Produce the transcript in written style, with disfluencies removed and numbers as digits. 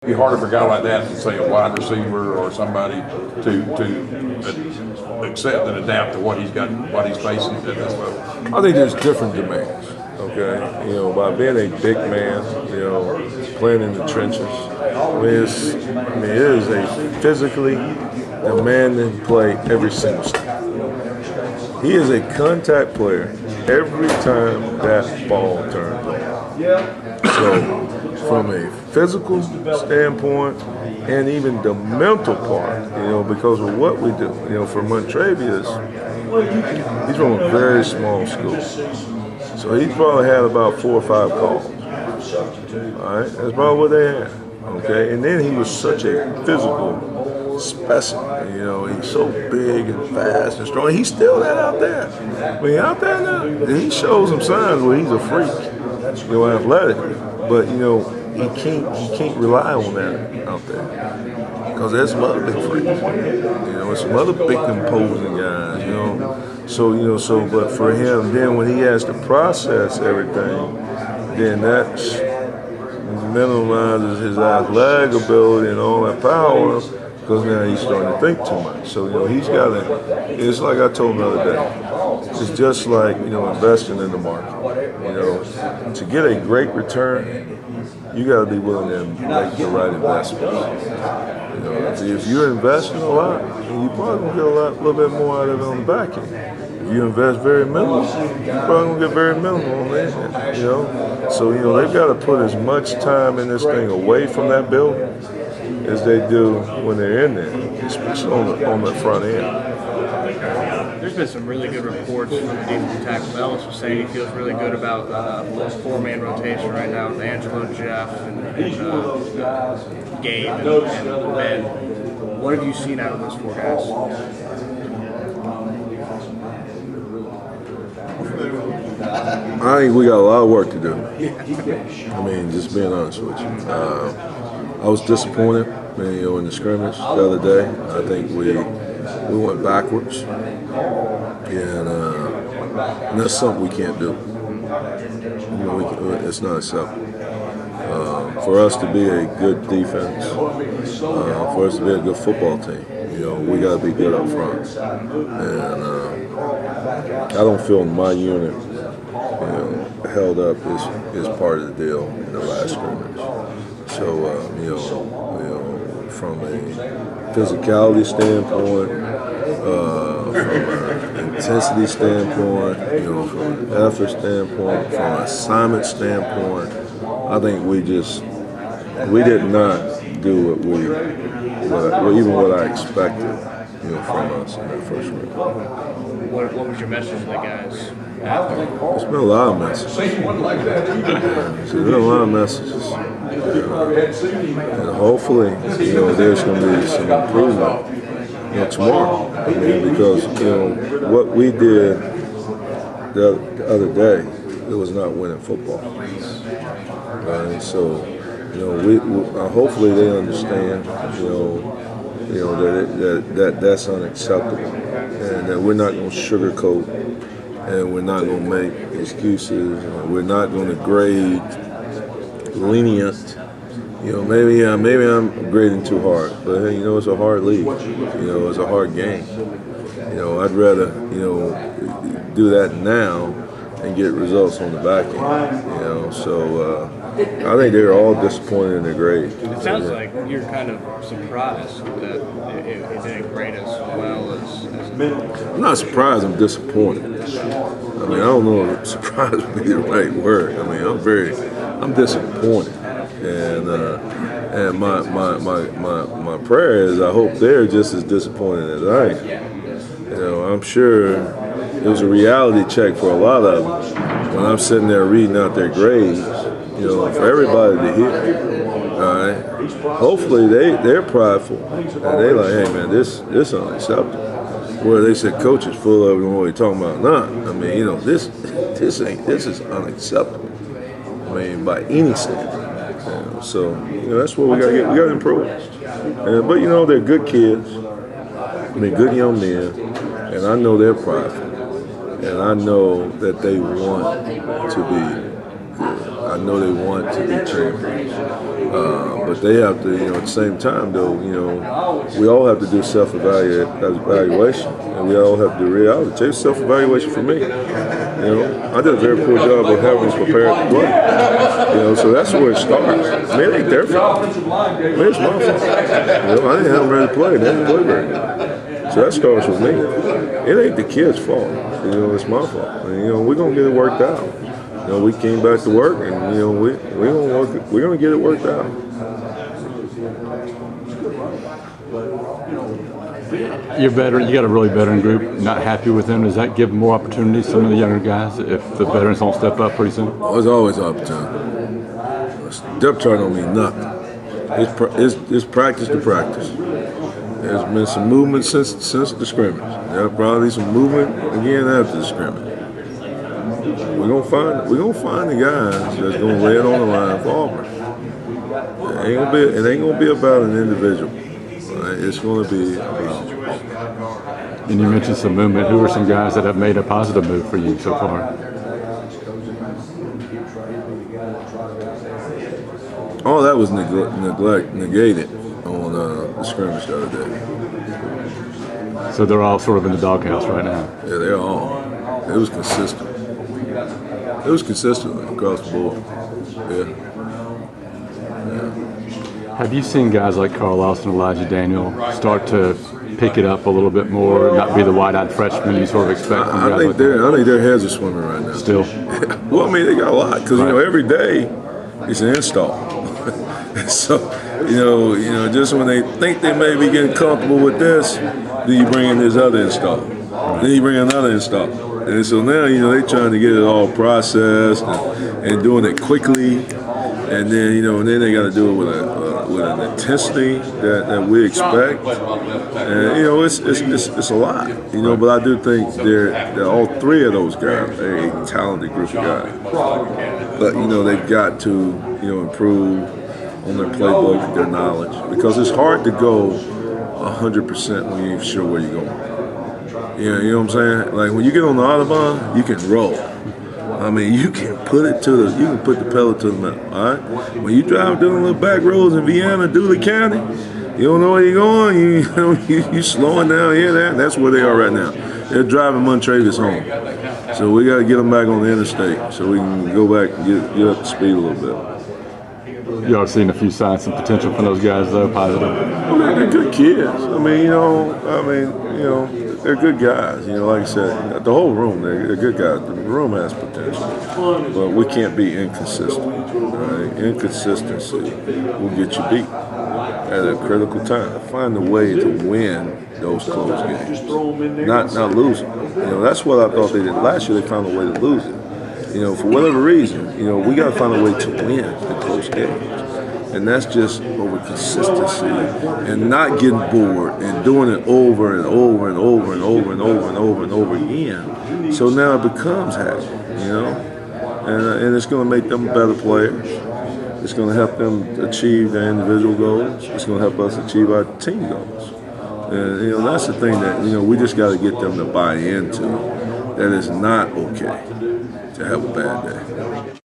It'd be harder for a guy like that to say a wide receiver or somebody to accept and adapt to what he's facing at this level. I think there's different demands. Okay, by being a big man, playing in the trenches. It is a physically demanding play every single snap. He is a contact player every time that ball turns on. So, from a physical standpoint and even the mental part, because of what we do, for Montrevious, he's from a very small school. So he probably had about 4 or 5 calls. All right, that's probably what they had. Okay, and then he was such a physical specimen. He's so big and fast and strong. He's still that out there. Out there now, he shows some signs where he's a freak, athletic. But he can't rely on that out there because there's some other big freaks. Some other big imposing guys. But for him, then when he has to process everything, then that minimizes his athletic ability and all that power because now he's starting to think too much. So, he's got to, it's like I told him the other day, it's just like, investing in the market. To get a great return, you got to be willing to make the right investments. If you're investing a lot, you're probably going to get a little bit more out of it on the back end. If you invest very minimal, you're probably going to get very minimal on the end. So, they've got to put as much time in this thing away from that building as they do when they're in there, especially on the front end. There's been some really good reports from the defensive tackle. Ellis was saying he feels really good about a 4-man rotation right now with Angelo, Jeff, and Gabe and Ben. What have you seen out of those 4 guys? I think we got a lot of work to do. Just being honest with you. I was disappointed, in the scrimmage the other day. I think we went backwards, and that's something we can't do. It's not acceptable. For us to be a good defense, for us to be a good football team, we got to be good up front. And I don't feel my unit, held up is part of the deal in the last scrimmage. So, from a physicality standpoint, from an intensity standpoint, from an effort standpoint, from an assignment standpoint, I think we did not do what I expected, from us in that first round. What was your message to the guys? It's been a lot of messages. There's been a lot of messages. And hopefully, there's going to be some improvement, tomorrow. Because, what we did the other day, it was not winning football. So, hopefully they understand, that that's unacceptable, and that we're not going to sugarcoat, and we're not going to make excuses. We're not going to grade lenient. Maybe I'm grading too hard, but hey, it's a hard league. It's a hard game. I'd rather do that now and get results on the back end. So I think they're all disappointed in their grade. It sounds like you're kind of surprised that it didn't grade as well as I'm not surprised. I'm disappointed. I don't know if surprised would be the right word. I'm disappointed, and my prayer is I hope they're just as disappointed as I am. I'm sure it was a reality check for a lot of them when I'm sitting there reading out their grades. For everybody to hear. All right. Hopefully they're prideful and they like, hey man, this is unacceptable. Where they said coach is full of what we're talking about. Nah, this is unacceptable. By any standard. So that's what we got to get. We got to improve. But they're good kids. Good young men, and I know they're prideful, and I know that they want to be good. I know they want to be champions. But they have to, at the same time, though, we all have to do self-evaluation, and we all have to do reality. Take self-evaluation for me. I did a very poor job of having us prepared to play. So that's where it starts. I mean, it ain't their fault. It's my fault. I didn't have them ready to play. They didn't play very good. So that starts with me. It ain't the kids' fault. It's my fault. And, we're gonna get it worked out. We came back to work, and we're gonna get it worked out. You're veteran. You got a really veteran group. Not happy with them. Does that give more opportunities to some of the younger guys if the veterans don't step up pretty soon? There's always opportunity. Depth chart don't mean nothing. It's practice to practice. There's been some movement since the scrimmage. There'll probably be some movement again after the scrimmage. We're gonna find the guys that's gonna lay it on the line for Auburn. It ain't gonna be about an individual. Right? It's gonna be about. And you mentioned some movement. Who are some guys that have made a positive move for you so far? All that was negated on the scrimmage the other day. So they're all sort of in the doghouse right now. Yeah, they're all. It was consistent. It was consistent across the board. Yeah. Have you seen guys like Carl Lawson and Elijah Daniel start to pick it up a little bit more, not be the wide-eyed freshman you sort of expect from guys like that? I think their heads are swimming right now. Still? Well, I mean, they got a lot because, every day it's an install. So, just when they think they may be getting comfortable with this, then you bring in this other install. Then you bring another install. And so now, they're trying to get it all processed and doing it quickly. And then, and then they got to do it with an intensity that we expect. And, it's a lot, but I do think they're all three of those guys are a talented group of guys. But, they've got to, improve on their playbook, their knowledge, because it's hard to go 100% when you ain't sure where you're going. You know what I'm saying? Like when you get on the Autobahn, you can roll. I mean, you can put the pedal to the metal. All right. When you drive down little back roads in Vienna, Dooley County, you don't know where you're going. You slowing down here, there. That's where they are right now. They're driving Montravis home. So we got to get them back on the interstate so we can go back and get up to speed a little bit. You are seeing a few signs of potential from those guys, though, positive. Well, they're good kids. I mean, they're good guys. Like I said, the whole room, they're good guys. The room has potential, but we can't be inconsistent. Right? Inconsistency will get you beat at a critical time. Find a way to win those close games, not lose them. That's what I thought they did last year. They found a way to lose it. For whatever reason, we got to find a way to win the close games. And that's just over consistency and not getting bored and doing it over and over and over and over and over and over and over again. So now it becomes habit, and it's going to make them better players. It's going to help them achieve their individual goals. It's going to help us achieve our team goals. And, that's the thing that, we just got to get them to buy into, that it's not okay to have a bad day.